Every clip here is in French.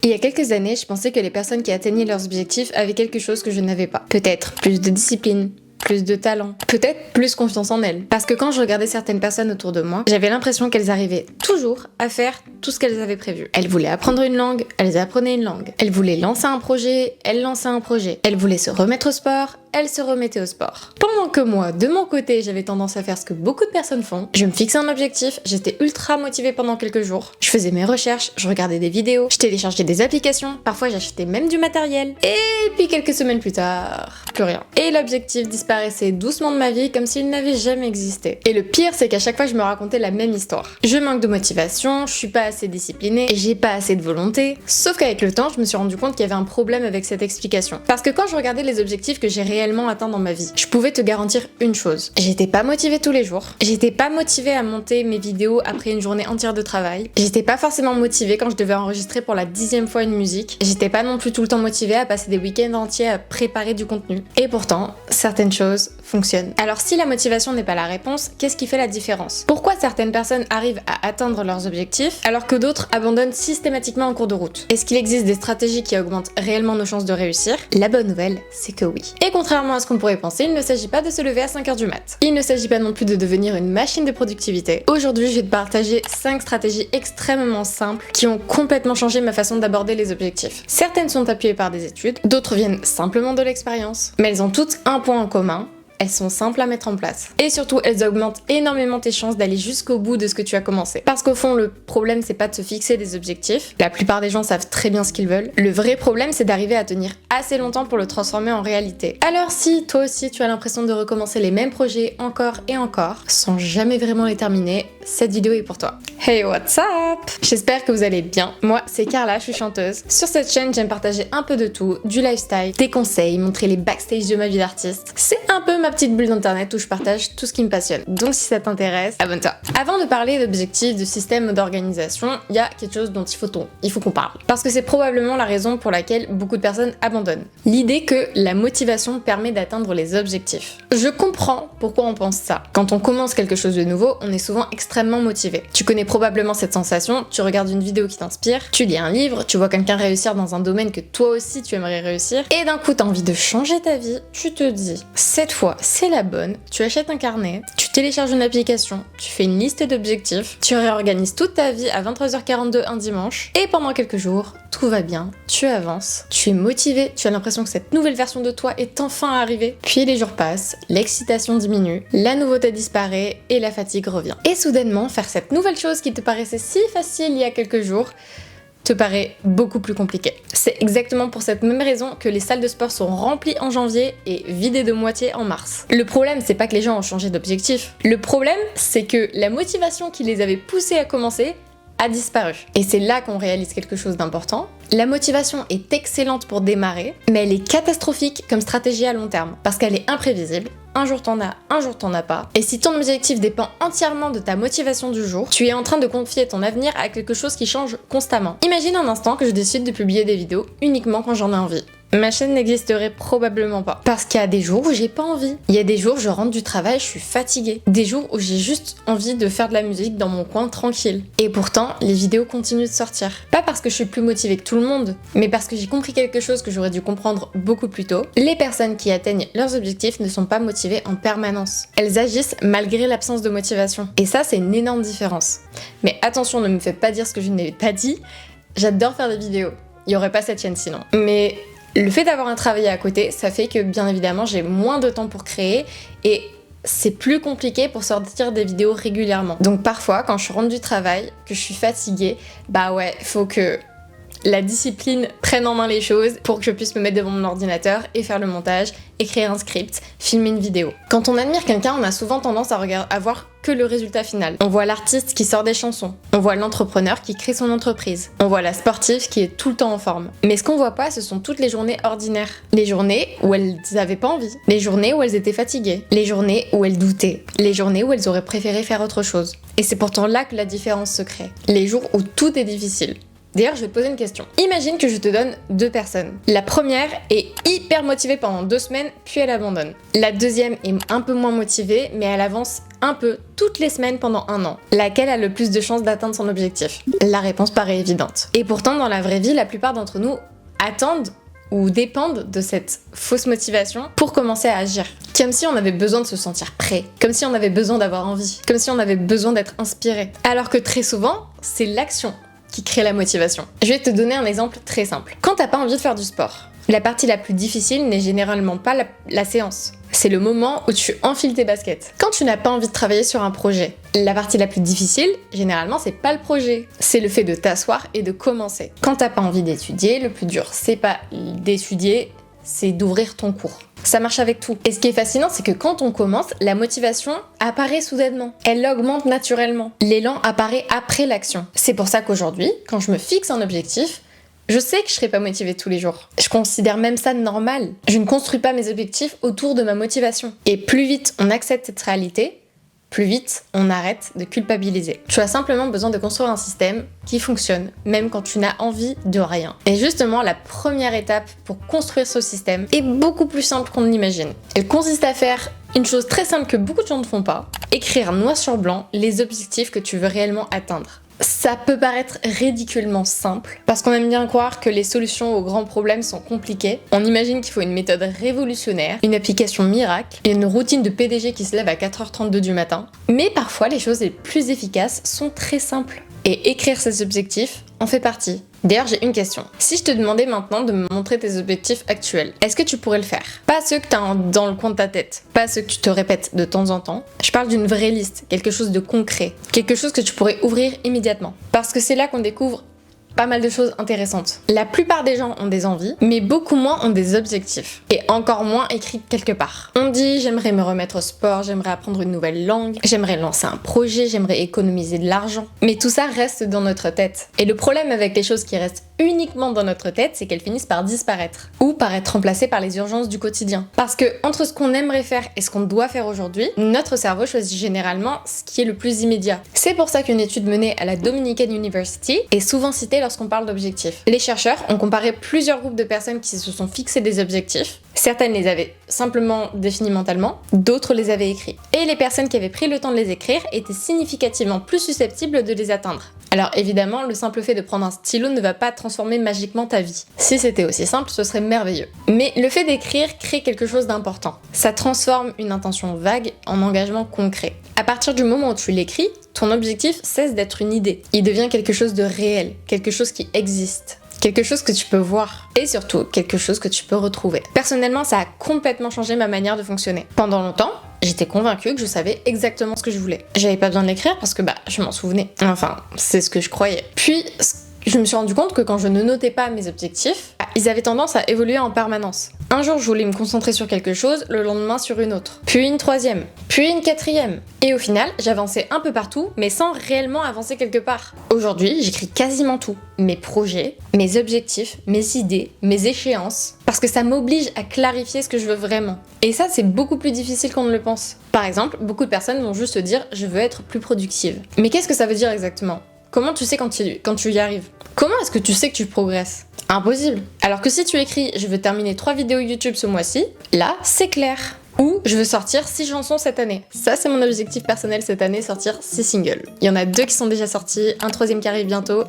Il y a quelques années, je pensais que les personnes qui atteignaient leurs objectifs avaient quelque chose que je n'avais pas. Peut-être plus de discipline, plus de talent, peut-être plus confiance en elles. Parce que quand je regardais certaines personnes autour de moi, j'avais l'impression qu'elles arrivaient toujours à faire tout ce qu'elles avaient prévu. Elles voulaient apprendre une langue, elles apprenaient une langue. Elles voulaient lancer un projet, elles lançaient un projet. Elles voulaient se remettre au sport, elles se remettaient au sport. Pendant que moi, de mon côté, j'avais tendance à faire ce que beaucoup de personnes font, je me fixais un objectif, j'étais ultra motivée pendant quelques jours, je faisais mes recherches, je regardais des vidéos, je téléchargeais des applications, parfois j'achetais même du matériel, et puis quelques semaines plus tard, plus rien. Et l'objectif disparaissait doucement de ma vie comme s'il n'avait jamais existé. Et le pire, c'est qu'à chaque fois, je me racontais la même histoire. Je manque de motivation, je suis pas assez disciplinée, et j'ai pas assez de volonté. Sauf qu'avec le temps, je me suis rendu compte qu'il y avait un problème avec cette explication. Parce que quand je regardais les objectifs que j'ai réellement atteints dans ma vie, je pouvais te garantir une chose. J'étais pas motivée tous les jours. J'étais pas motivée à monter mes vidéos après une journée entière de travail. J'étais pas forcément motivée quand je devais enregistrer pour la 10e fois une musique. J'étais pas non plus tout le temps motivée à passer des week-ends entiers à préparer du contenu. Et pourtant, certaines choses fonctionnent. Alors si la motivation n'est pas la réponse, qu'est-ce qui fait la différence? Pourquoi certaines personnes arrivent à atteindre leurs objectifs alors que d'autres abandonnent systématiquement en cours de route? Est-ce qu'il existe des stratégies qui augmentent réellement nos chances de réussir? La bonne nouvelle, c'est que oui. Et contrairement à ce qu'on pourrait penser, il ne s'agit pas de se lever à 5h du mat. Il ne s'agit pas non plus de devenir une machine de productivité. Aujourd'hui, je vais te partager 5 stratégies extrêmement simples qui ont complètement changé ma façon d'aborder les objectifs. Certaines sont appuyées par des études, d'autres viennent simplement de l'expérience, mais elles ont toutes un point en commun. Elles sont simples à mettre en place. Et surtout, elles augmentent énormément tes chances d'aller jusqu'au bout de ce que tu as commencé. Parce qu'au fond, le problème, c'est pas de se fixer des objectifs. La plupart des gens savent très bien ce qu'ils veulent. Le vrai problème, c'est d'arriver à tenir assez longtemps pour le transformer en réalité. Alors si, toi aussi, tu as l'impression de recommencer les mêmes projets encore et encore, sans jamais vraiment les terminer, cette vidéo est pour toi. Hey, what's up? J'espère que vous allez bien. Moi, c'est Carla, je suis chanteuse. Sur cette chaîne, j'aime partager un peu de tout, du lifestyle, des conseils, montrer les backstage de ma vie d'artiste. C'est un peu ma petite bulle d'internet où je partage tout ce qui me passionne. Donc si ça t'intéresse, abonne-toi. Avant de parler d'objectifs, de système, d'organisation, il y a quelque chose dont il faut qu'on parle. Parce que c'est probablement la raison pour laquelle beaucoup de personnes abandonnent. L'idée que la motivation permet d'atteindre les objectifs. Je comprends pourquoi on pense ça. Quand on commence quelque chose de nouveau, on est souvent extrêmement motivé. Tu connais probablement cette sensation, tu regardes une vidéo qui t'inspire, tu lis un livre, tu vois quelqu'un réussir dans un domaine que toi aussi tu aimerais réussir, et d'un coup t'as envie de changer ta vie, tu te dis, cette fois c'est la bonne, tu achètes un carnet, tu télécharges une application, tu fais une liste d'objectifs, tu réorganises toute ta vie à 23h42 un dimanche, et pendant quelques jours, tout va bien, tu avances, tu es motivé, tu as l'impression que cette nouvelle version de toi est enfin arrivée. Puis les jours passent, l'excitation diminue, la nouveauté disparaît et la fatigue revient. Et soudainement, faire cette nouvelle chose qui te paraissait si facile il y a quelques jours te paraît beaucoup plus compliqué. C'est exactement pour cette même raison que les salles de sport sont remplies en janvier et vidées de moitié en mars. Le problème, c'est pas que les gens ont changé d'objectif. Le problème, c'est que la motivation qui les avait poussés à commencer a disparu. Et c'est là qu'on réalise quelque chose d'important. La motivation est excellente pour démarrer, mais elle est catastrophique comme stratégie à long terme, parce qu'elle est imprévisible. Un jour t'en as, un jour t'en as pas. Et si ton objectif dépend entièrement de ta motivation du jour, tu es en train de confier ton avenir à quelque chose qui change constamment. Imagine un instant que je décide de publier des vidéos uniquement quand j'en ai envie. Ma chaîne n'existerait probablement pas. Parce qu'il y a des jours où j'ai pas envie. Il y a des jours où je rentre du travail, je suis fatiguée. Des jours où j'ai juste envie de faire de la musique dans mon coin tranquille. Et pourtant, les vidéos continuent de sortir. Pas parce que je suis plus motivée que tout le monde, mais parce que j'ai compris quelque chose que j'aurais dû comprendre beaucoup plus tôt. Les personnes qui atteignent leurs objectifs ne sont pas motivées en permanence. Elles agissent malgré l'absence de motivation. Et ça, c'est une énorme différence. Mais attention, ne me faites pas dire ce que je n'ai pas dit. J'adore faire des vidéos. Il y aurait pas cette chaîne sinon. Mais le fait d'avoir un travail à côté, ça fait que bien évidemment j'ai moins de temps pour créer et c'est plus compliqué pour sortir des vidéos régulièrement. Donc parfois quand je rentre du travail, que je suis fatiguée, bah ouais, faut que la discipline prenne en main les choses pour que je puisse me mettre devant mon ordinateur et faire le montage, écrire un script, filmer une vidéo. Quand on admire quelqu'un, on a souvent tendance à voir que le résultat final. On voit l'artiste qui sort des chansons, on voit l'entrepreneur qui crée son entreprise, on voit la sportive qui est tout le temps en forme. Mais ce qu'on voit pas, ce sont toutes les journées ordinaires. Les journées où elles avaient pas envie, les journées où elles étaient fatiguées, les journées où elles doutaient, les journées où elles auraient préféré faire autre chose. Et c'est pourtant là que la différence se crée. Les jours où tout est difficile. D'ailleurs, je vais te poser une question. Imagine que je te donne 2 personnes. La première est hyper motivée pendant 2 semaines, puis elle abandonne. La deuxième est un peu moins motivée, mais elle avance un peu toutes les semaines pendant 1 an. Laquelle a le plus de chances d'atteindre son objectif? La réponse paraît évidente. Et pourtant, dans la vraie vie, la plupart d'entre nous attendent ou dépendent de cette fausse motivation pour commencer à agir. Comme si on avait besoin de se sentir prêt, comme si on avait besoin d'avoir envie, comme si on avait besoin d'être inspiré. Alors que très souvent, c'est l'action qui crée la motivation. Je vais te donner un exemple très simple. Quand t'as pas envie de faire du sport, la partie la plus difficile n'est généralement pas la séance. C'est le moment où tu enfiles tes baskets. Quand tu n'as pas envie de travailler sur un projet, la partie la plus difficile, généralement, c'est pas le projet. C'est le fait de t'asseoir et de commencer. Quand t'as pas envie d'étudier, le plus dur, c'est pas d'étudier, c'est d'ouvrir ton cours. Ça marche avec tout. Et ce qui est fascinant, c'est que quand on commence, la motivation apparaît soudainement. Elle augmente naturellement. L'élan apparaît après l'action. C'est pour ça qu'aujourd'hui, quand je me fixe un objectif, je sais que je serai pas motivée tous les jours. Je considère même ça normal. Je ne construis pas mes objectifs autour de ma motivation. Et plus vite on accepte cette réalité, plus vite on arrête de culpabiliser. Tu as simplement besoin de construire un système qui fonctionne, même quand tu n'as envie de rien. Et justement, la première étape pour construire ce système est beaucoup plus simple qu'on ne l'imagine. Elle consiste à faire une chose très simple que beaucoup de gens ne font pas, écrire noir sur blanc les objectifs que tu veux réellement atteindre. Ça peut paraître ridiculement simple, parce qu'on aime bien croire que les solutions aux grands problèmes sont compliquées. On imagine qu'il faut une méthode révolutionnaire, une application miracle, et une routine de PDG qui se lève à 4h32 du matin. Mais parfois, les choses les plus efficaces sont très simples. Et écrire ces objectifs en fait partie. D'ailleurs, j'ai une question. Si je te demandais maintenant de me montrer tes objectifs actuels, est-ce que tu pourrais le faire? Pas ceux que tu as dans le coin de ta tête, pas ceux que tu te répètes de temps en temps. Je parle d'une vraie liste, quelque chose de concret, quelque chose que tu pourrais ouvrir immédiatement. Parce que c'est là qu'on découvre pas mal de choses intéressantes. La plupart des gens ont des envies, mais beaucoup moins ont des objectifs. Et encore moins écrits quelque part. On dit j'aimerais me remettre au sport, j'aimerais apprendre une nouvelle langue, j'aimerais lancer un projet, j'aimerais économiser de l'argent. Mais tout ça reste dans notre tête. Et le problème avec les choses qui restent uniquement dans notre tête, c'est qu'elles finissent par disparaître. Ou par être remplacées par les urgences du quotidien. Parce que entre ce qu'on aimerait faire et ce qu'on doit faire aujourd'hui, notre cerveau choisit généralement ce qui est le plus immédiat. C'est pour ça qu'une étude menée à la Dominican University est souvent citée lorsqu'on parle d'objectifs. Les chercheurs ont comparé plusieurs groupes de personnes qui se sont fixés des objectifs. Certaines les avaient simplement définis mentalement, d'autres les avaient écrits. Et les personnes qui avaient pris le temps de les écrire étaient significativement plus susceptibles de les atteindre. Alors évidemment, le simple fait de prendre un stylo ne va pas transformer magiquement ta vie. Si c'était aussi simple, ce serait merveilleux. Mais le fait d'écrire crée quelque chose d'important. Ça transforme une intention vague en engagement concret. À partir du moment où tu l'écris, ton objectif cesse d'être une idée. Il devient quelque chose de réel, quelque chose qui existe. Quelque chose que tu peux voir et surtout quelque chose que tu peux retrouver. Personnellement, ça a complètement changé ma manière de fonctionner. Pendant longtemps, j'étais convaincue que je savais exactement ce que je voulais. J'avais pas besoin de l'écrire parce que je m'en souvenais. Enfin, c'est ce que je croyais. Puis, je me suis rendu compte que quand je ne notais pas mes objectifs, ils avaient tendance à évoluer en permanence. Un jour, je voulais me concentrer sur quelque chose, le lendemain sur une autre. Puis une troisième, puis une quatrième. Et au final, j'avançais un peu partout, mais sans réellement avancer quelque part. Aujourd'hui, j'écris quasiment tout. Mes projets, mes objectifs, mes idées, mes échéances. Parce que ça m'oblige à clarifier ce que je veux vraiment. Et ça, c'est beaucoup plus difficile qu'on ne le pense. Par exemple, beaucoup de personnes vont juste se dire « je veux être plus productive ». Mais qu'est-ce que ça veut dire exactement ? Comment tu sais quand tu y arrives ? Comment est-ce que tu sais que tu progresses ? Impossible. Alors que si tu écris « je veux terminer 3 vidéos YouTube ce mois-ci », là, c'est clair. Ou « je veux sortir 6 chansons cette année ». Ça, c'est mon objectif personnel cette année, sortir 6 singles. Il y en a 2 qui sont déjà sortis, un 3e qui arrive bientôt,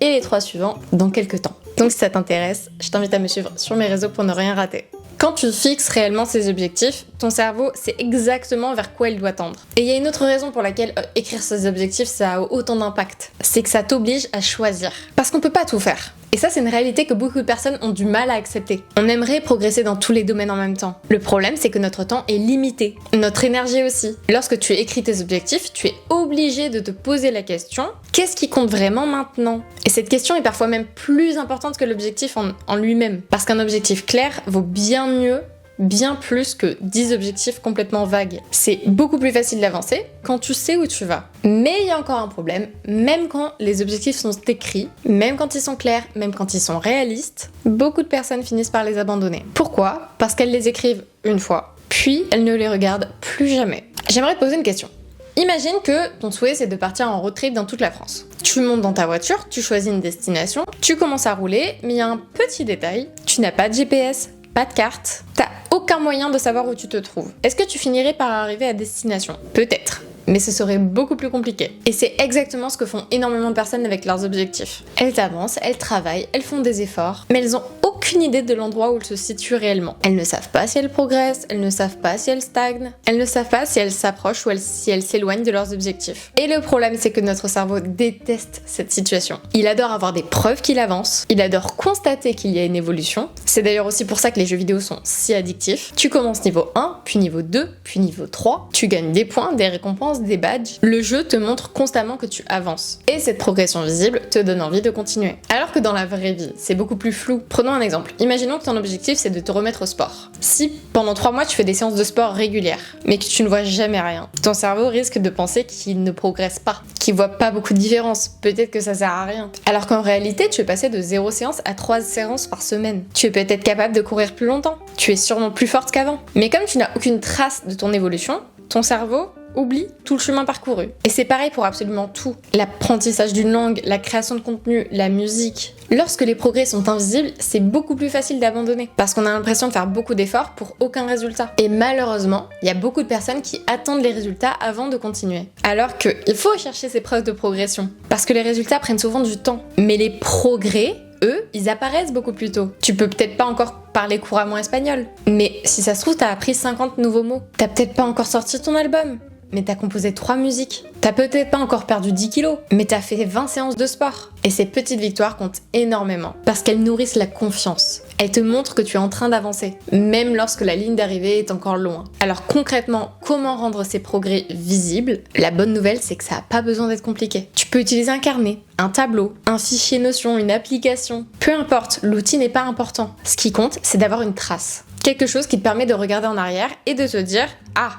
et les 3 suivants dans quelques temps. Donc si ça t'intéresse, je t'invite à me suivre sur mes réseaux pour ne rien rater. Quand tu fixes réellement ces objectifs, ton cerveau sait exactement vers quoi il doit tendre. Et il y a une autre raison pour laquelle écrire ces objectifs, ça a autant d'impact. C'est que ça t'oblige à choisir. Parce qu'on peut pas tout faire. Et ça, c'est une réalité que beaucoup de personnes ont du mal à accepter. On aimerait progresser dans tous les domaines en même temps. Le problème, c'est que notre temps est limité. Notre énergie aussi. Lorsque tu écris tes objectifs, tu es obligé de te poser la question « qu'est-ce qui compte vraiment maintenant ?» Et cette question est parfois même plus importante que l'objectif en lui-même. Parce qu'un objectif clair vaut bien mieux, bien plus que 10 objectifs complètement vagues. C'est beaucoup plus facile d'avancer quand tu sais où tu vas. Mais il y a encore un problème, même quand les objectifs sont écrits, même quand ils sont clairs, même quand ils sont réalistes, beaucoup de personnes finissent par les abandonner. Pourquoi ? Parce qu'elles les écrivent une fois, puis elles ne les regardent plus jamais. J'aimerais te poser une question. Imagine que ton souhait c'est de partir en road trip dans toute la France. Tu montes dans ta voiture, tu choisis une destination, tu commences à rouler, mais il y a un petit détail, tu n'as pas de GPS, pas de carte, t'as aucun moyen de savoir où tu te trouves. Est-ce que tu finirais par arriver à destination? Peut-être. Mais ce serait beaucoup plus compliqué. Et c'est exactement ce que font énormément de personnes avec leurs objectifs. Elles avancent, elles travaillent, elles font des efforts, mais elles ont aucune idée de l'endroit où elles se situent réellement. Elles ne savent pas si elles progressent, elles ne savent pas si elles stagnent, elles ne savent pas si elles s'approchent ou si elles s'éloignent de leurs objectifs. Et le problème, c'est que notre cerveau déteste cette situation. Il adore avoir des preuves qu'il avance, il adore constater qu'il y a une évolution. C'est d'ailleurs aussi pour ça que les jeux vidéo sont si addictifs. Tu commences niveau 1, puis niveau 2, puis niveau 3, tu gagnes des points, des récompenses, des badges, le jeu te montre constamment que tu avances. Et cette progression visible te donne envie de continuer. Alors que dans la vraie vie, c'est beaucoup plus flou. Prenons un exemple. Imaginons que ton objectif c'est de te remettre au sport. Si pendant 3 mois tu fais des séances de sport régulières, mais que tu ne vois jamais rien, ton cerveau risque de penser qu'il ne progresse pas, qu'il voit pas beaucoup de différence. Peut-être que ça sert à rien. Alors qu'en réalité, tu es passé de 0 séance à 3 séances par semaine. Tu es peut-être capable de courir plus longtemps. Tu es sûrement plus forte qu'avant. Mais comme tu n'as aucune trace de ton évolution, ton cerveau oublie tout le chemin parcouru. Et c'est pareil pour absolument tout. L'apprentissage d'une langue, la création de contenu, la musique. Lorsque les progrès sont invisibles, c'est beaucoup plus facile d'abandonner parce qu'on a l'impression de faire beaucoup d'efforts pour aucun résultat. Et malheureusement, il y a beaucoup de personnes qui attendent les résultats avant de continuer. Alors qu'il faut chercher ces preuves de progression parce que les résultats prennent souvent du temps. Mais les progrès, eux, ils apparaissent beaucoup plus tôt. Tu peux peut-être pas encore parler couramment espagnol, mais si ça se trouve, t'as appris 50 nouveaux mots. T'as peut-être pas encore sorti ton album, mais t'as composé 3 musiques. T'as peut-être pas encore perdu 10 kilos, mais t'as fait 20 séances de sport. Et ces petites victoires comptent énormément, parce qu'elles nourrissent la confiance. Elles te montrent que tu es en train d'avancer, même lorsque la ligne d'arrivée est encore loin. Alors concrètement, comment rendre ces progrès visibles? La bonne nouvelle, c'est que ça n'a pas besoin d'être compliqué. Tu peux utiliser un carnet, un tableau, un fichier Notion, une application. Peu importe, l'outil n'est pas important. Ce qui compte, c'est d'avoir une trace. Quelque chose qui te permet de regarder en arrière et de te dire « Ah !»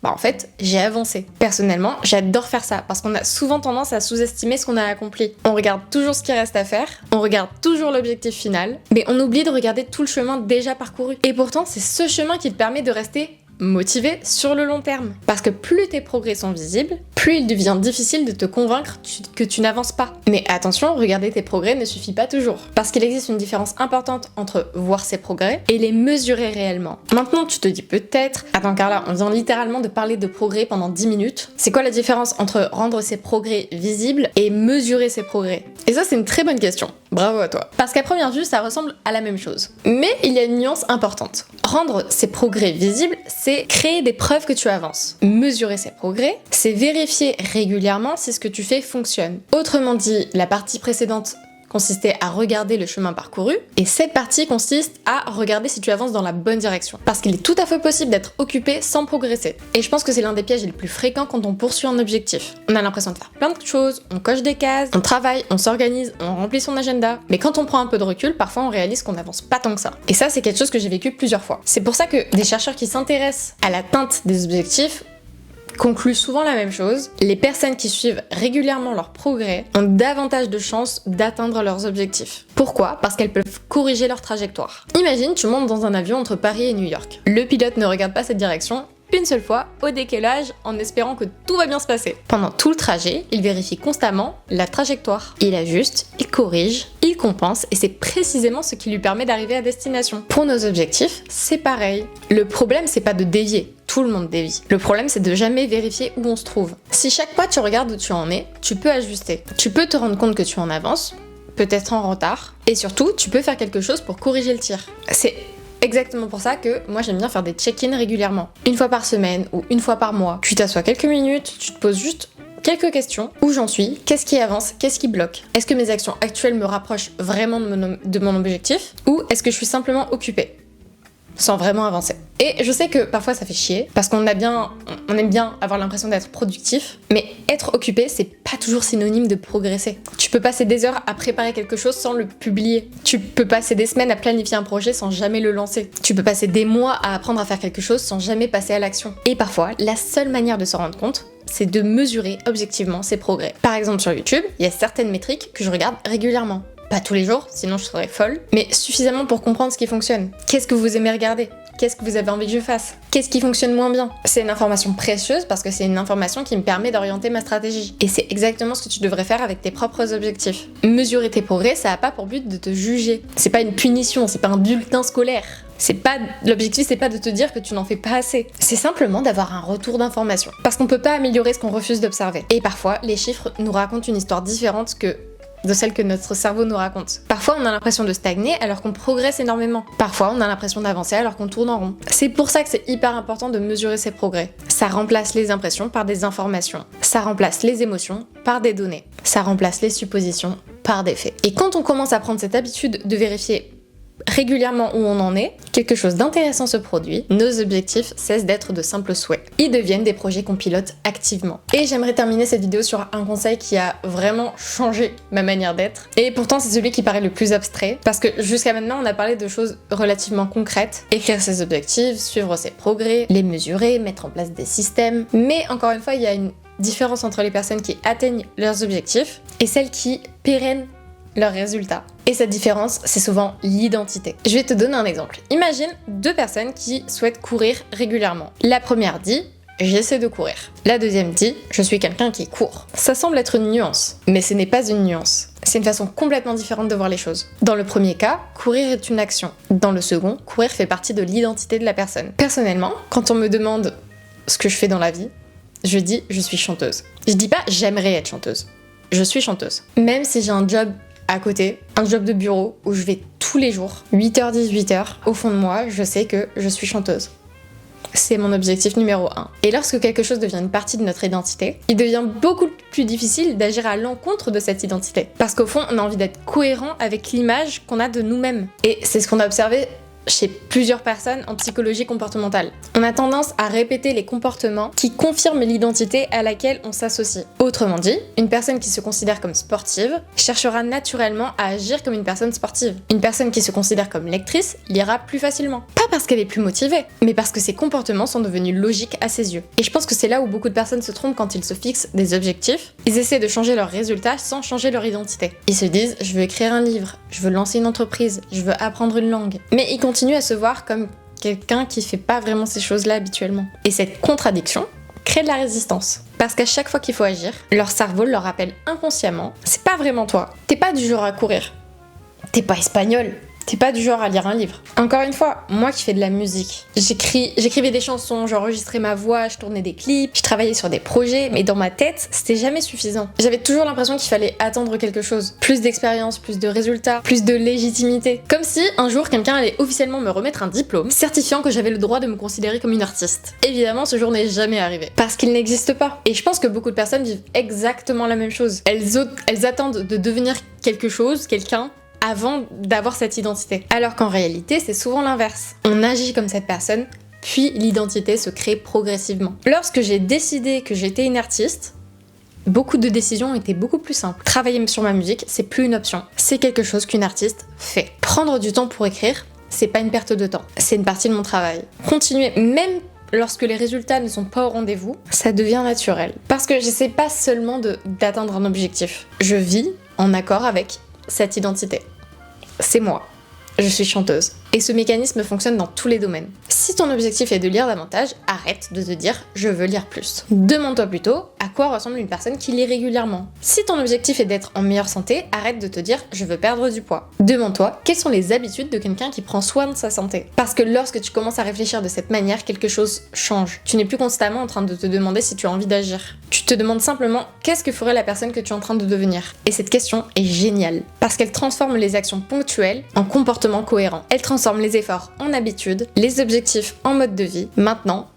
en fait, j'ai avancé. Personnellement, j'adore faire ça parce qu'on a souvent tendance à sous-estimer ce qu'on a accompli. On regarde toujours ce qui reste à faire, on regarde toujours l'objectif final, mais on oublie de regarder tout le chemin déjà parcouru. Et pourtant, c'est ce chemin qui te permet de rester motivé sur le long terme. Parce que plus tes progrès sont visibles, plus il devient difficile de te convaincre que tu n'avances pas. Mais attention, regarder tes progrès ne suffit pas toujours. Parce qu'il existe une différence importante entre voir ses progrès et les mesurer réellement. Maintenant, tu te dis peut-être, attends Carla, on vient littéralement de parler de progrès pendant 10 minutes. C'est quoi la différence entre rendre ses progrès visibles et mesurer ses progrès? Et ça, c'est une très bonne question. Bravo à toi. Parce qu'à première vue, ça ressemble à la même chose. Mais il y a une nuance importante. Rendre ses progrès visibles, c'est créer des preuves que tu avances. Mesurer ses progrès, c'est vérifier régulièrement si ce que tu fais fonctionne. Autrement dit, la partie précédente consistait à regarder le chemin parcouru, et cette partie consiste à regarder si tu avances dans la bonne direction. Parce qu'il est tout à fait possible d'être occupé sans progresser. Et je pense que c'est l'un des pièges les plus fréquents quand on poursuit un objectif. On a l'impression de faire plein de choses, on coche des cases, on travaille, on s'organise, on remplit son agenda, mais quand on prend un peu de recul, parfois on réalise qu'on n'avance pas tant que ça. Et ça, c'est quelque chose que j'ai vécu plusieurs fois. C'est pour ça que des chercheurs qui s'intéressent à l'atteinte des objectifs concluent souvent la même chose. Les personnes qui suivent régulièrement leurs progrès ont davantage de chances d'atteindre leurs objectifs. Pourquoi? Parce qu'elles peuvent corriger leur trajectoire. Imagine, tu montes dans un avion entre Paris et New York. Le pilote ne regarde pas cette direction une seule fois au décalage en espérant que tout va bien se passer. Pendant tout le trajet, il vérifie constamment la trajectoire. Il ajuste, il corrige, il compense et c'est précisément ce qui lui permet d'arriver à destination. Pour nos objectifs, c'est pareil. Le problème, c'est pas de dévier. Tout le monde dévie. Le problème, c'est de jamais vérifier où on se trouve. Si chaque fois tu regardes où tu en es, tu peux ajuster. Tu peux te rendre compte que tu en avances, peut-être en retard, et surtout, tu peux faire quelque chose pour corriger le tir. C'est exactement pour ça que moi j'aime bien faire des check-in régulièrement. Une fois par semaine ou une fois par mois. Tu t'assois quelques minutes, tu te poses juste quelques questions. Où j'en suis? Qu'est-ce qui avance? Qu'est-ce qui bloque? Est-ce que mes actions actuelles me rapprochent vraiment de mon objectif? Ou est-ce que je suis simplement occupée sans vraiment avancer? Et je sais que parfois ça fait chier, parce qu'on aime bien avoir l'impression d'être productif, mais être occupé, c'est pas toujours synonyme de progresser. Tu peux passer des heures à préparer quelque chose sans le publier. Tu peux passer des semaines à planifier un projet sans jamais le lancer. Tu peux passer des mois à apprendre à faire quelque chose sans jamais passer à l'action. Et parfois, la seule manière de s'en rendre compte, c'est de mesurer objectivement ses progrès. Par exemple sur YouTube, il y a certaines métriques que je regarde régulièrement. Pas tous les jours, sinon je serais folle, mais suffisamment pour comprendre ce qui fonctionne. Qu'est-ce que vous aimez regarder? Qu'est-ce que vous avez envie que je fasse? Qu'est-ce qui fonctionne moins bien? C'est une information précieuse parce que c'est une information qui me permet d'orienter ma stratégie. Et c'est exactement ce que tu devrais faire avec tes propres objectifs. Mesurer tes progrès, ça n'a pas pour but de te juger. C'est pas une punition, c'est pas un bulletin scolaire. L'objectif, c'est pas de te dire que tu n'en fais pas assez. C'est simplement d'avoir un retour d'information. Parce qu'on peut pas améliorer ce qu'on refuse d'observer. Et parfois, les chiffres nous racontent une histoire différente de celle que notre cerveau nous raconte. Parfois, on a l'impression de stagner alors qu'on progresse énormément. Parfois, on a l'impression d'avancer alors qu'on tourne en rond. C'est pour ça que c'est hyper important de mesurer ses progrès. Ça remplace les impressions par des informations. Ça remplace les émotions par des données. Ça remplace les suppositions par des faits. Et quand on commence à prendre cette habitude de vérifier régulièrement où on en est, quelque chose d'intéressant se produit, nos objectifs cessent d'être de simples souhaits. Ils deviennent des projets qu'on pilote activement. Et j'aimerais terminer cette vidéo sur un conseil qui a vraiment changé ma manière d'être. Et pourtant c'est celui qui paraît le plus abstrait, parce que jusqu'à maintenant on a parlé de choses relativement concrètes. Écrire ses objectifs, suivre ses progrès, les mesurer, mettre en place des systèmes. Mais encore une fois, il y a une différence entre les personnes qui atteignent leurs objectifs et celles qui pérennisent leurs résultats. Et cette différence, c'est souvent l'identité. Je vais te donner un exemple. Imagine deux personnes qui souhaitent courir régulièrement. La première dit « j'essaie de courir ». La deuxième dit « je suis quelqu'un qui court ». Ça semble être une nuance, mais ce n'est pas une nuance. C'est une façon complètement différente de voir les choses. Dans le premier cas, courir est une action. Dans le second, courir fait partie de l'identité de la personne. Personnellement, quand on me demande ce que je fais dans la vie, je dis « je suis chanteuse ». Je dis pas « j'aimerais être chanteuse ». Je suis chanteuse. Même si j'ai un job à côté, un job de bureau où je vais tous les jours, 8h-18h, au fond de moi, je sais que je suis chanteuse. C'est mon objectif numéro 1. Et lorsque quelque chose devient une partie de notre identité, il devient beaucoup plus difficile d'agir à l'encontre de cette identité. Parce qu'au fond, on a envie d'être cohérent avec l'image qu'on a de nous-mêmes. Et c'est ce qu'on a observé chez plusieurs personnes en psychologie comportementale. On a tendance à répéter les comportements qui confirment l'identité à laquelle on s'associe. Autrement dit, une personne qui se considère comme sportive cherchera naturellement à agir comme une personne sportive. Une personne qui se considère comme lectrice lira plus facilement. Pas parce qu'elle est plus motivée, mais parce que ses comportements sont devenus logiques à ses yeux. Et je pense que c'est là où beaucoup de personnes se trompent quand ils se fixent des objectifs. Ils essaient de changer leurs résultats sans changer leur identité. Ils se disent « je veux écrire un livre, je veux lancer une entreprise, je veux apprendre une langue ». Mais ils continuent à se voir comme quelqu'un qui fait pas vraiment ces choses-là habituellement. Et cette contradiction crée de la résistance. Parce qu'à chaque fois qu'il faut agir, leur cerveau leur rappelle inconsciemment « c'est pas vraiment toi, t'es pas du genre à courir, t'es pas espagnol, t'es pas du genre à lire un livre ». Encore une fois, moi qui fais de la musique, j'écrivais des chansons, j'enregistrais ma voix, je tournais des clips, je travaillais sur des projets, mais dans ma tête, c'était jamais suffisant. J'avais toujours l'impression qu'il fallait attendre quelque chose. Plus d'expérience, plus de résultats, plus de légitimité. Comme si un jour quelqu'un allait officiellement me remettre un diplôme certifiant que j'avais le droit de me considérer comme une artiste. Évidemment, ce jour n'est jamais arrivé. Parce qu'il n'existe pas. Et je pense que beaucoup de personnes vivent exactement la même chose. Elles attendent de devenir quelque chose, quelqu'un, avant d'avoir cette identité. Alors qu'en réalité, c'est souvent l'inverse. On agit comme cette personne, puis l'identité se crée progressivement. Lorsque j'ai décidé que j'étais une artiste, beaucoup de décisions étaient beaucoup plus simples. Travailler sur ma musique, c'est plus une option. C'est quelque chose qu'une artiste fait. Prendre du temps pour écrire, c'est pas une perte de temps. C'est une partie de mon travail. Continuer, même lorsque les résultats ne sont pas au rendez-vous, ça devient naturel. Parce que j'essaie pas seulement d'atteindre un objectif. Je vis en accord avec cette identité. C'est moi. Je suis chanteuse. Et ce mécanisme fonctionne dans tous les domaines. Si ton objectif est de lire davantage, arrête de te dire « je veux lire plus ». Demande-toi plutôt à quoi ressemble une personne qui lit régulièrement. Si ton objectif est d'être en meilleure santé, arrête de te dire « je veux perdre du poids ». Demande-toi quelles sont les habitudes de quelqu'un qui prend soin de sa santé. Parce que lorsque tu commences à réfléchir de cette manière, quelque chose change. Tu n'es plus constamment en train de te demander si tu as envie d'agir. Tu te demandes simplement qu'est-ce que ferait la personne que tu es en train de devenir. Et cette question est géniale. Parce qu'elle transforme les actions ponctuelles en comportements cohérents. Elle transforme les efforts en habitudes, les objectifs en mode de vie. Maintenant,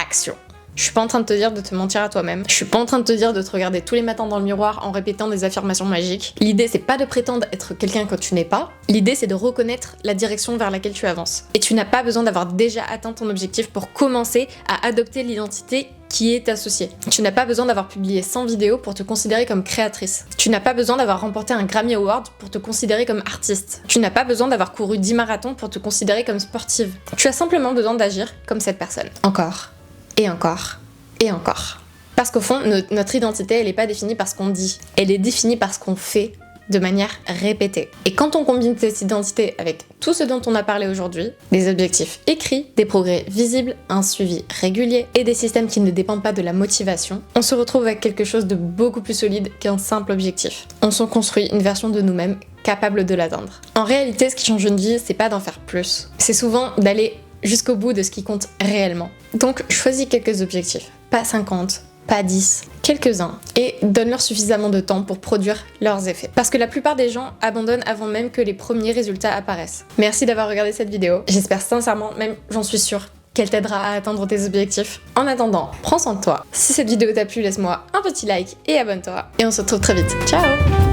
action. Je suis pas en train de te dire de te mentir à toi-même. Je suis pas en train de te dire de te regarder tous les matins dans le miroir en répétant des affirmations magiques. L'idée, c'est pas de prétendre être quelqu'un que tu n'es pas. L'idée, c'est de reconnaître la direction vers laquelle tu avances. Et tu n'as pas besoin d'avoir déjà atteint ton objectif pour commencer à adopter l'identité qui est associée. Tu n'as pas besoin d'avoir publié 100 vidéos pour te considérer comme créatrice. Tu n'as pas besoin d'avoir remporté un Grammy Award pour te considérer comme artiste. Tu n'as pas besoin d'avoir couru 10 marathons pour te considérer comme sportive. Tu as simplement besoin d'agir comme cette personne. Encore. Et encore, et encore. Parce qu'au fond, notre identité, elle n'est pas définie par ce qu'on dit. Elle est définie par ce qu'on fait de manière répétée. Et quand on combine cette identité avec tout ce dont on a parlé aujourd'hui, des objectifs écrits, des progrès visibles, un suivi régulier et des systèmes qui ne dépendent pas de la motivation, on se retrouve avec quelque chose de beaucoup plus solide qu'un simple objectif. On s'en construit une version de nous-mêmes capable de l'atteindre. En réalité, ce qui change une vie, c'est pas d'en faire plus. C'est souvent d'aller jusqu'au bout de ce qui compte réellement. Donc, choisis quelques objectifs. Pas 50, pas 10, quelques-uns. Et donne-leur suffisamment de temps pour produire leurs effets. Parce que la plupart des gens abandonnent avant même que les premiers résultats apparaissent. Merci d'avoir regardé cette vidéo. J'espère sincèrement, même j'en suis sûre, qu'elle t'aidera à atteindre tes objectifs. En attendant, prends soin de toi. Si cette vidéo t'a plu, laisse-moi un petit like et abonne-toi. Et on se retrouve très vite. Ciao!